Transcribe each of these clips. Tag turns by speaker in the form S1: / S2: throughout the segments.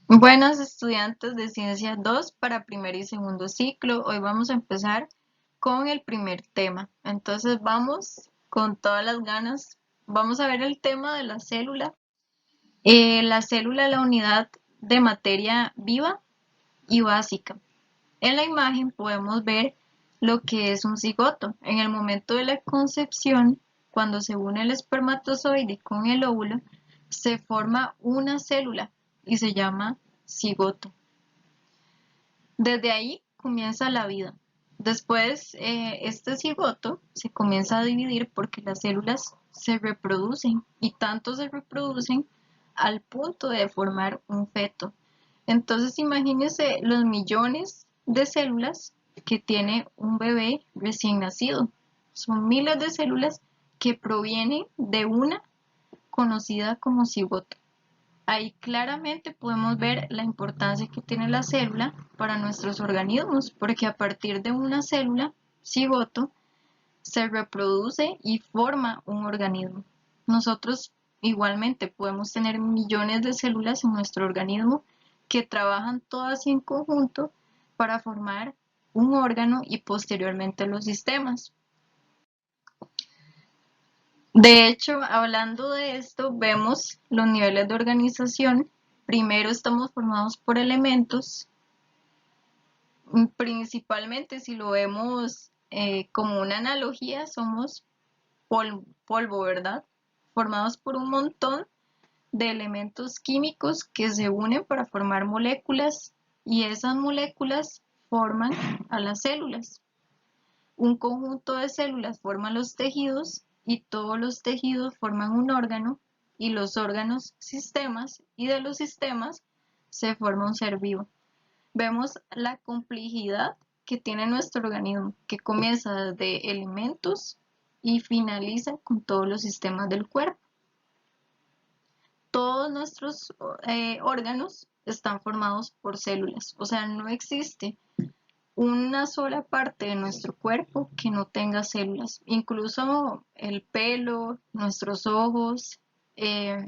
S1: Buenas estudiantes de Ciencia 2 para primer y segundo ciclo. Hoy vamos a empezar con el primer tema. Entonces vamos con todas las ganas. Vamos a ver el tema de la célula. La célula es la unidad de materia viva y básica. En la imagen podemos ver lo que es un cigoto. En el momento de la concepción, cuando se une el espermatozoide con el óvulo, se forma una célula y se llama cigoto. Desde ahí comienza la vida. Después, este cigoto se comienza a dividir porque las células se reproducen y tanto se reproducen al punto de formar un feto. Entonces, imagínense los millones de células que tiene un bebé recién nacido. Son miles de células que provienen de una conocida como cigoto. Ahí claramente podemos ver la importancia que tiene la célula para nuestros organismos, porque a partir de una célula, cigoto, se reproduce y forma un organismo. Nosotros igualmente podemos tener millones de células en nuestro organismo que trabajan todas en conjunto para formar un órgano y posteriormente los sistemas. De hecho, hablando de esto, vemos los niveles de organización. Primero estamos formados por elementos, principalmente si lo vemos como una analogía, somos polvo, ¿verdad? Formados por un montón de elementos químicos que se unen para formar moléculas y esas moléculas forman a las células. Un conjunto de células forman los tejidos y todos los tejidos forman un órgano y los órganos sistemas y de los sistemas se forma un ser vivo. Vemos la complejidad que tiene nuestro organismo, que comienza desde elementos y finaliza con todos los sistemas del cuerpo. Todos nuestros órganos están formados por células, o sea, no existe una sola parte de nuestro cuerpo que no tenga células, incluso el pelo, nuestros ojos, eh,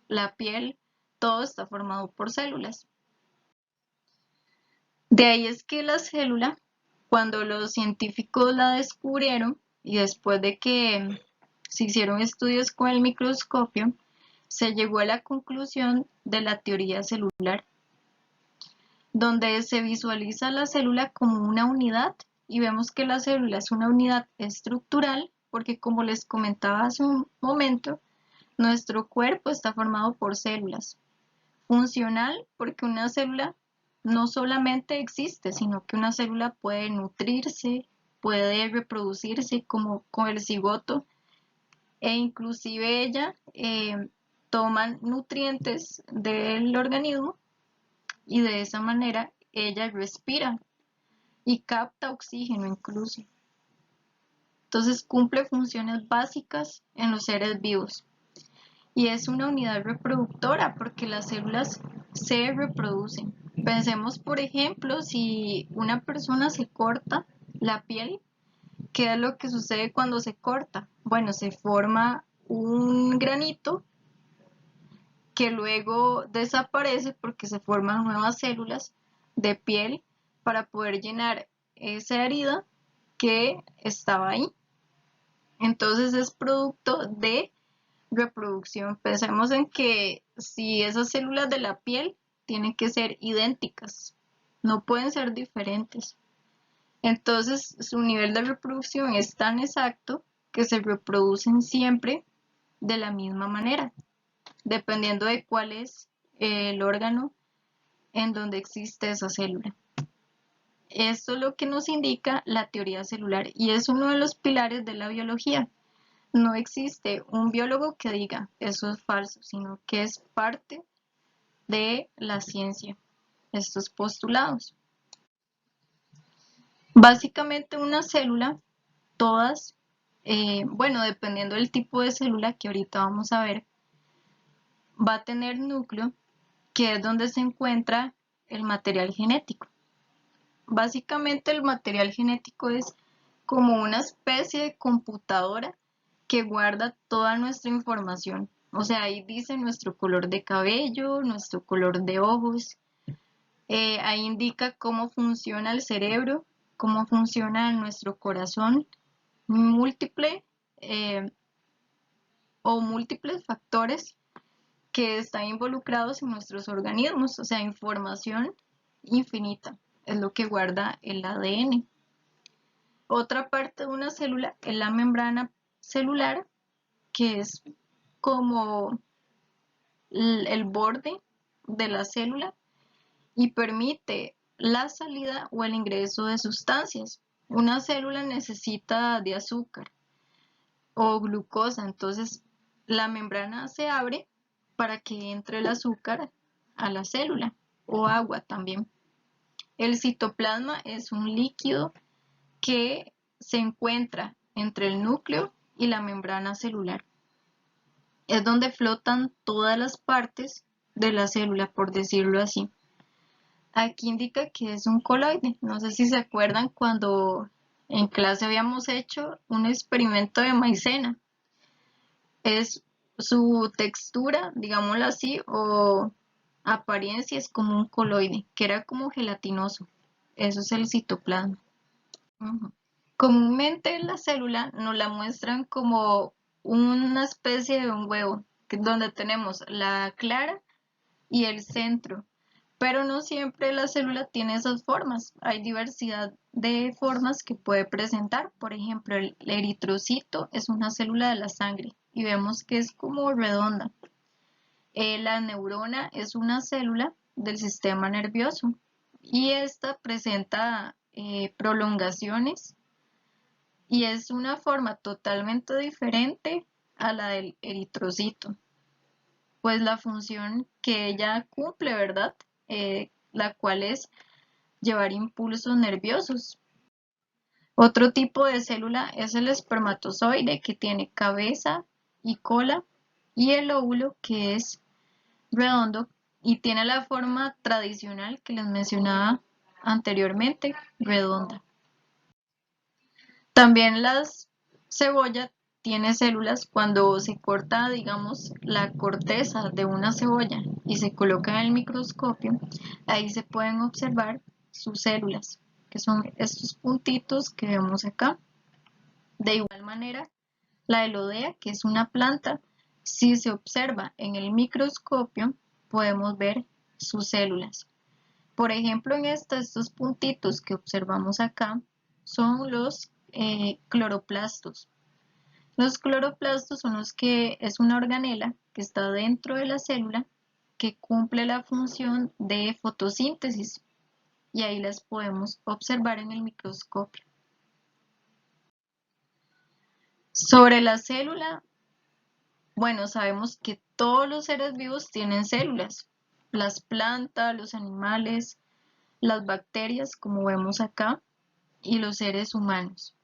S1: la piel, todo está formado por células. De ahí es que la célula, cuando los científicos la descubrieron y después de que se hicieron estudios con el microscopio, se llegó a la conclusión de la teoría celular, donde se visualiza la célula como una unidad y vemos que la célula es una unidad estructural porque, como les comentaba hace un momento, nuestro cuerpo está formado por células. Funcional porque una célula no solamente existe, sino que una célula puede nutrirse, puede reproducirse como con el cigoto e inclusive ella toma nutrientes del organismo y de esa manera ella respira y capta oxígeno incluso. Entonces cumple funciones básicas en los seres vivos y es una unidad reproductora porque las células se reproducen. Pensemos, por ejemplo, si una persona se corta la piel, ¿qué es lo que sucede cuando se corta? Bueno, se forma un granito que luego desaparece porque se forman nuevas células de piel para poder llenar esa herida que estaba ahí. Entonces es producto de reproducción. Pensemos en que si esas células de la piel tienen que ser idénticas, no pueden ser diferentes. Entonces su nivel de reproducción es tan exacto que se reproducen siempre de la misma manera, dependiendo de cuál es el órgano en donde existe esa célula. Esto es lo que nos indica la teoría celular y es uno de los pilares de la biología. No existe un biólogo que diga eso es falso, sino que es parte de la ciencia, estos postulados. Básicamente una célula, todas, bueno, dependiendo del tipo de célula que ahorita vamos a ver, va a tener núcleo, que es donde se encuentra el material genético. Básicamente el material genético es como una especie de computadora que guarda toda nuestra información. O sea, ahí dice nuestro color de cabello, nuestro color de ojos, Ahí indica cómo funciona el cerebro, cómo funciona nuestro corazón, múltiple eh, o múltiples factores que están involucrados en nuestros organismos, o sea, información infinita, es lo que guarda el ADN. Otra parte de una célula es la membrana celular, que es como el borde de la célula y permite la salida o el ingreso de sustancias. Una célula necesita de azúcar o glucosa, entonces la membrana se abre para que entre el azúcar a la célula o agua también. El citoplasma es un líquido que se encuentra entre el núcleo y la membrana celular. Es donde flotan todas las partes de la célula, por decirlo así. Aquí indica que es un coloide. No sé si se acuerdan cuando en clase habíamos hecho un experimento de maicena. Es su textura, digámoslo así, o apariencia es como un coloide, que era como gelatinoso. Eso es el citoplasma. Ujú. Comúnmente la célula nos la muestran como una especie de un huevo, donde tenemos la clara y el centro, pero no siempre la célula tiene esas formas. Hay diversidad de formas que puede presentar. Por ejemplo, el eritrocito es una célula de la sangre y vemos que es como redonda. La neurona es una célula del sistema nervioso y esta presenta prolongaciones y es una forma totalmente diferente a la del eritrocito, pues la función que ella cumple, ¿verdad? La cual es llevar impulsos nerviosos. Otro tipo de célula es el espermatozoide, que tiene cabeza y cola, y el óvulo, que es redondo y tiene la forma tradicional que les mencionaba anteriormente, redonda. También la cebolla tiene células. Cuando se corta, digamos, la corteza de una cebolla y se coloca en el microscopio, ahí se pueden observar sus células, que son estos puntitos que vemos acá. De igual manera, la elodea, que es una planta, si se observa en el microscopio, podemos ver sus células. Por ejemplo, en estos puntitos que observamos acá son los cloroplastos. Los cloroplastos son los que es una organela que está dentro de la célula que cumple la función de fotosíntesis y ahí las podemos observar en el microscopio. Sobre la célula, bueno, sabemos que todos los seres vivos tienen células, las plantas, los animales, las bacterias, como vemos acá, y los seres humanos.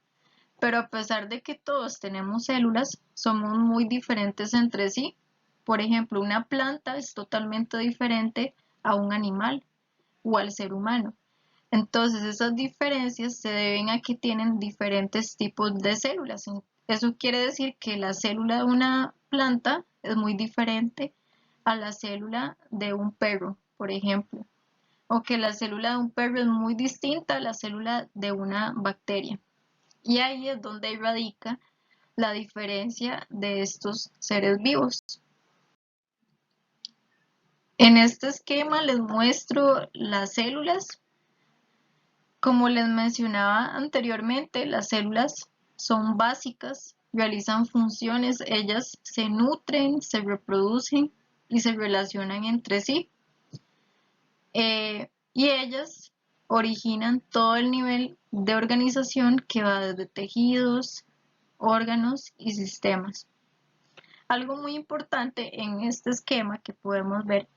S1: Pero a pesar de que todos tenemos células, somos muy diferentes entre sí. Por ejemplo, una planta es totalmente diferente a un animal o al ser humano. Entonces, esas diferencias se deben a que tienen diferentes tipos de células. Eso quiere decir que la célula de una planta es muy diferente a la célula de un perro, por ejemplo, o que la célula de un perro es muy distinta a la célula de una bacteria. Y ahí es donde radica la diferencia de estos seres vivos. En este esquema les muestro las células. Como les mencionaba anteriormente, las células son básicas, realizan funciones, ellas se nutren, se reproducen y se relacionan entre sí. Y ellas originan todo el nivel de organización que va desde tejidos, órganos y sistemas. Algo muy importante en este esquema que podemos ver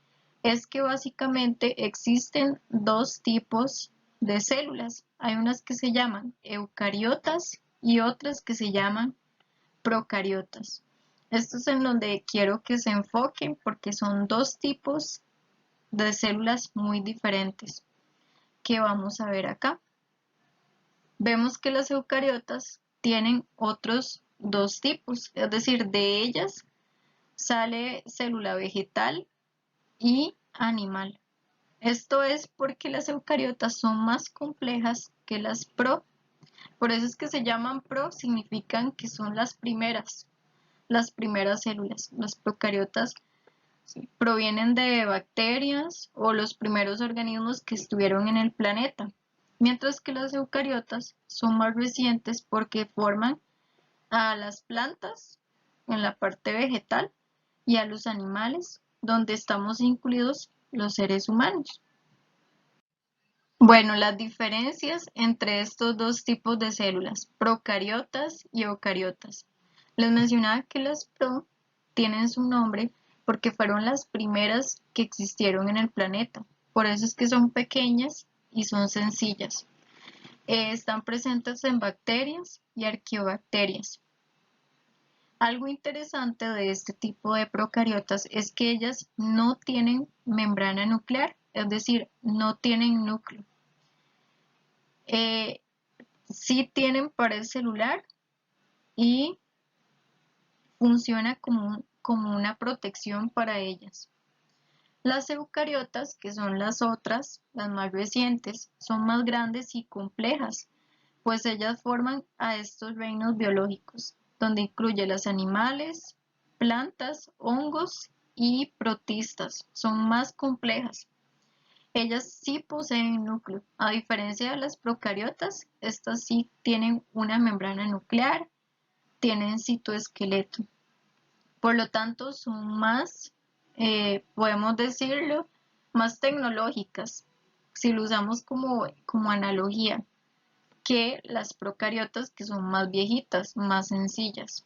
S1: es que básicamente existen dos tipos de células. Hay unas que se llaman eucariotas y otras que se llaman procariotas. Esto es en donde quiero que se enfoquen porque son dos tipos de células muy diferentes que vamos a ver acá. Vemos que las eucariotas tienen otros dos tipos, es decir, de ellas sale célula vegetal y animal. Esto es porque las eucariotas son más complejas que las pro. Por eso es que se llaman pro, significan que son las primeras células. Las procariotas provienen de bacterias o los primeros organismos que estuvieron en el planeta, mientras que las eucariotas son más recientes porque forman a las plantas en la parte vegetal y a los animales, donde estamos incluidos los seres humanos. Bueno, las diferencias entre estos dos tipos de células, procariotas y eucariotas. Les mencionaba que las pro tienen su nombre porque fueron las primeras que existieron en el planeta. Por eso es que son pequeñas y son sencillas. Están presentes en bacterias y arqueobacterias. Algo interesante de este tipo de procariotas es que ellas no tienen membrana nuclear, es decir, no tienen núcleo. Sí tienen pared celular y funciona como una protección para ellas. Las eucariotas, que son las otras, las más recientes, son más grandes y complejas, pues ellas forman a estos reinos biológicos, donde incluye los animales, plantas, hongos y protistas. Son más complejas. Ellas sí poseen núcleo. A diferencia de las procariotas, estas sí tienen una membrana nuclear, tienen citoesqueleto. Por lo tanto, son más, podemos decirlo, más tecnológicas, si lo usamos como analogía, que las procariotas, que son más viejitas, más sencillas.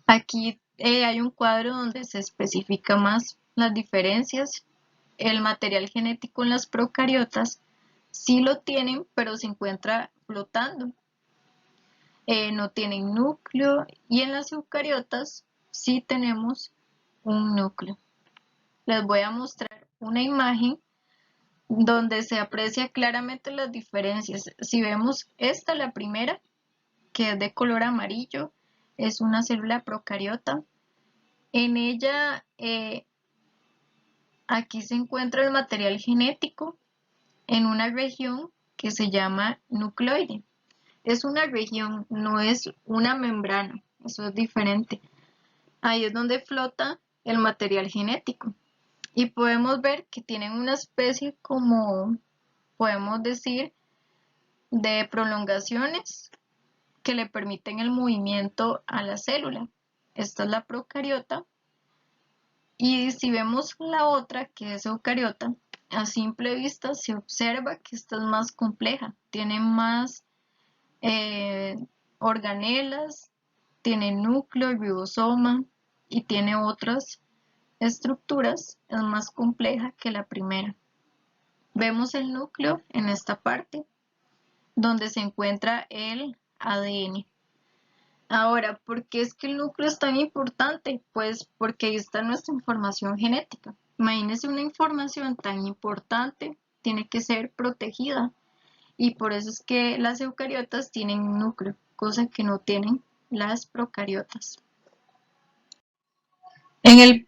S1: Aquí hay un cuadro donde se especifica más las diferencias. El material genético en las procariotas sí lo tienen, pero se encuentra flotando. No tienen núcleo y en las eucariotas sí tenemos un núcleo. Les voy a mostrar una imagen donde se aprecia claramente las diferencias. Si vemos esta, la primera, que es de color amarillo, es una célula procariota. En ella, aquí se encuentra el material genético en una región que se llama nucleoide. Es una región, no es una membrana, eso es diferente. Ahí es donde flota el material genético. Y podemos ver que tienen una especie como, podemos decir, de prolongaciones que le permiten el movimiento a la célula. Esta es la procariota. Y si vemos la otra, que es eucariota, a simple vista se observa que esta es más compleja, tiene más organelas, tiene núcleo, ribosoma y tiene otras estructuras, es más compleja que la primera. Vemos el núcleo en esta parte donde se encuentra el ADN. Ahora, ¿por qué es que el núcleo es tan importante? Pues porque ahí está nuestra información genética. Imagínense, una información tan importante tiene que ser protegida y por eso es que las eucariotas tienen un núcleo, cosa que no tienen las procariotas. En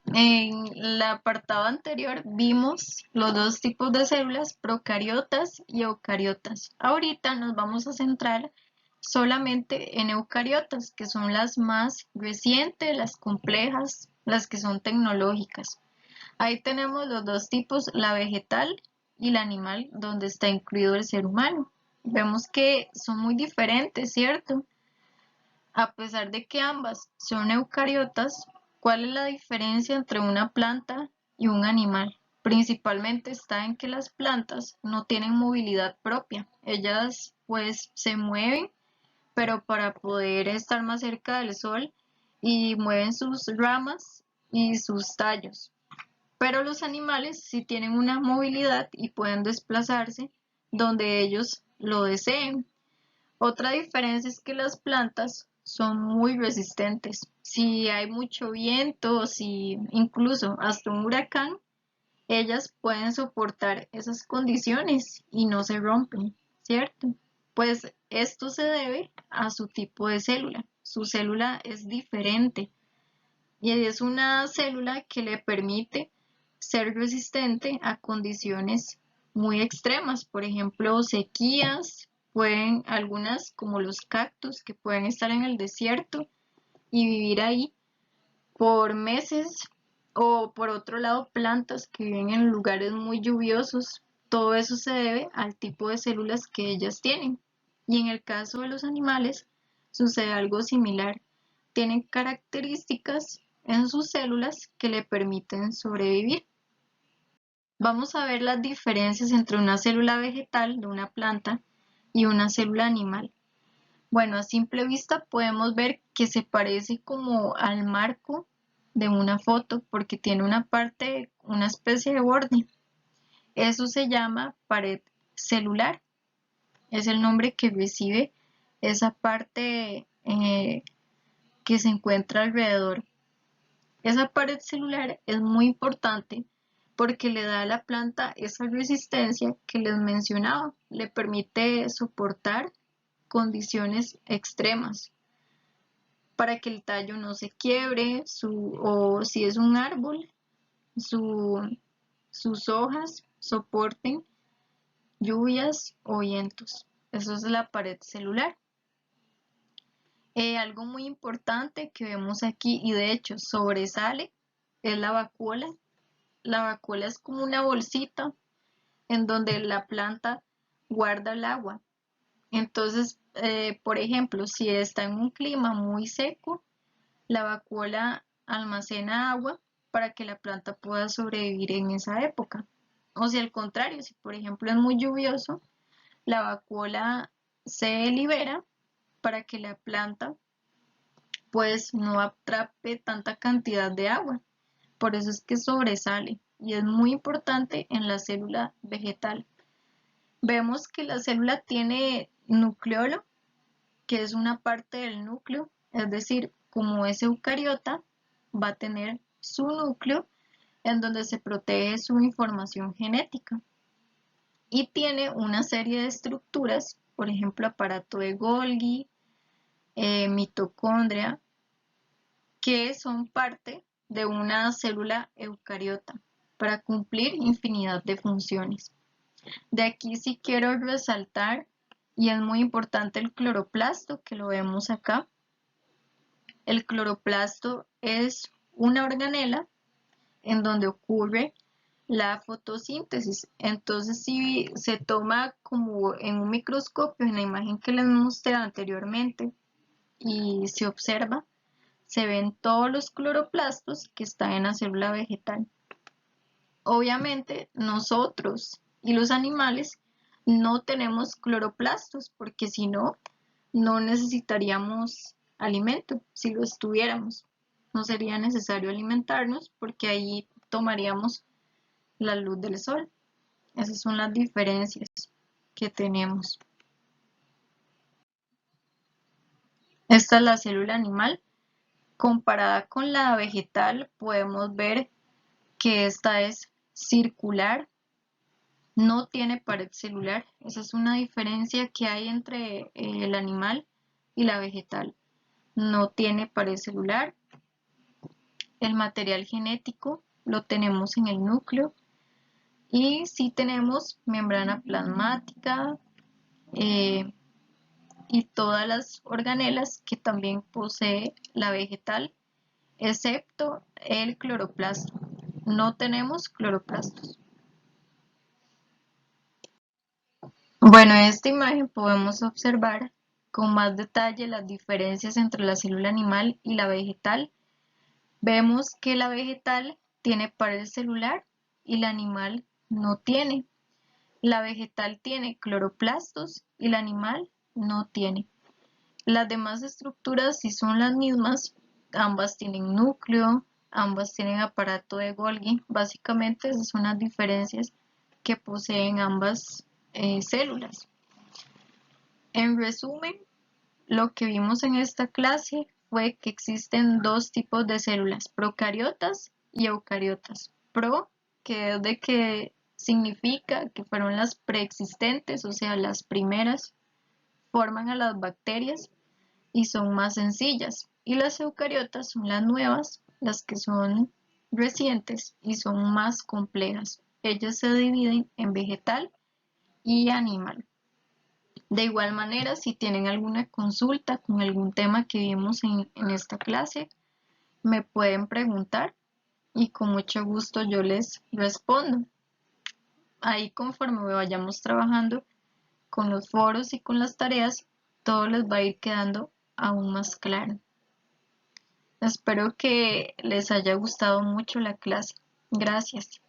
S1: el apartado anterior vimos los dos tipos de células, procariotas y eucariotas. Ahorita nos vamos a centrar solamente en eucariotas, que son las más recientes, las complejas, las que son tecnológicas. Ahí tenemos los dos tipos, la vegetal y la animal, donde está incluido el ser humano. Vemos que son muy diferentes, ¿cierto? A pesar de que ambas son eucariotas, ¿cuál es la diferencia entre una planta y un animal? Principalmente está en que las plantas no tienen movilidad propia. Ellas pues se mueven, pero para poder estar más cerca del sol y mueven sus ramas y sus tallos. Pero los animales sí tienen una movilidad y pueden desplazarse donde ellos lo deseen. Otra diferencia es que las plantas son muy resistentes. Si hay mucho viento, si incluso hasta un huracán, ellas pueden soportar esas condiciones y no se rompen, ¿cierto? Pues esto se debe a su tipo de célula. Su célula es diferente y es una célula que le permite ser resistente a condiciones muy extremas, por ejemplo, sequías, pueden algunas como los cactus que pueden estar en el desierto y vivir ahí por meses, o por otro lado plantas que viven en lugares muy lluviosos. Todo eso se debe al tipo de células que ellas tienen. Y en el caso de los animales sucede algo similar. Tienen características en sus células que le permiten sobrevivir. Vamos a ver las diferencias entre una célula vegetal de una planta y una célula animal. Bueno, a simple vista podemos ver que se parece como al marco de una foto porque tiene una parte, una especie de borde. Eso se llama pared celular. Es el nombre que recibe esa parte que se encuentra alrededor. Esa pared celular es muy importante porque le da a la planta esa resistencia que les mencionaba, le permite soportar condiciones extremas para que el tallo no se quiebre, o si es un árbol, sus hojas soporten lluvias o vientos. Eso es la pared celular. Algo muy importante que vemos aquí y de hecho sobresale es la vacuola. La vacuola es como una bolsita en donde la planta guarda el agua. Entonces, por ejemplo, si está en un clima muy seco, la vacuola almacena agua para que la planta pueda sobrevivir en esa época. O si al contrario, si por ejemplo es muy lluvioso, la vacuola se libera para que la planta pues no atrape tanta cantidad de agua. Por eso es que sobresale y es muy importante en la célula vegetal. Vemos que la célula tiene nucleolo, que es una parte del núcleo, es decir, como es eucariota, va a tener su núcleo en donde se protege su información genética y tiene una serie de estructuras, por ejemplo, aparato de Golgi, mitocondria, que son parte de una célula eucariota para cumplir infinidad de funciones. De aquí sí quiero resaltar, y es muy importante, el cloroplasto, que lo vemos acá. El cloroplasto es una organela en donde ocurre la fotosíntesis. Entonces, si se toma como en un microscopio, en la imagen que les mostré anteriormente, y se observa, se ven todos los cloroplastos que están en la célula vegetal. Obviamente, nosotros y los animales no tenemos cloroplastos, porque si no, no necesitaríamos alimento. Si lo estuviéramos, no sería necesario alimentarnos porque ahí tomaríamos la luz del sol. Esas son las diferencias que tenemos. Esta es la célula animal. Comparada con la vegetal, podemos ver que esta es circular, no tiene pared celular. Esa es una diferencia que hay entre el animal y la vegetal. No tiene pared celular. El material genético lo tenemos en el núcleo y sí tenemos membrana plasmática y todas las organelas que también posee la vegetal, excepto el cloroplasto. No tenemos cloroplastos. Bueno, en esta imagen podemos observar con más detalle las diferencias entre la célula animal y la vegetal. Vemos que la vegetal tiene pared celular y la animal no tiene. La vegetal tiene cloroplastos y la animal no tiene. Las demás estructuras sí son las mismas, ambas tienen núcleo, ambas tienen aparato de Golgi. Básicamente esas son las diferencias que poseen ambas células. En resumen, lo que vimos en esta clase fue que existen dos tipos de células, procariotas y eucariotas. Pro, que es de que significa que fueron las preexistentes, o sea, las primeras, forman a las bacterias y son más sencillas. Y las eucariotas son las nuevas, las que son recientes y son más complejas. Ellas se dividen en vegetal y animal. De igual manera, si tienen alguna consulta con algún tema que vimos en esta clase, me pueden preguntar y con mucho gusto yo les respondo. Ahí conforme vayamos trabajando con los foros y con las tareas, todo les va a ir quedando aún más claro. Espero que les haya gustado mucho la clase. Gracias.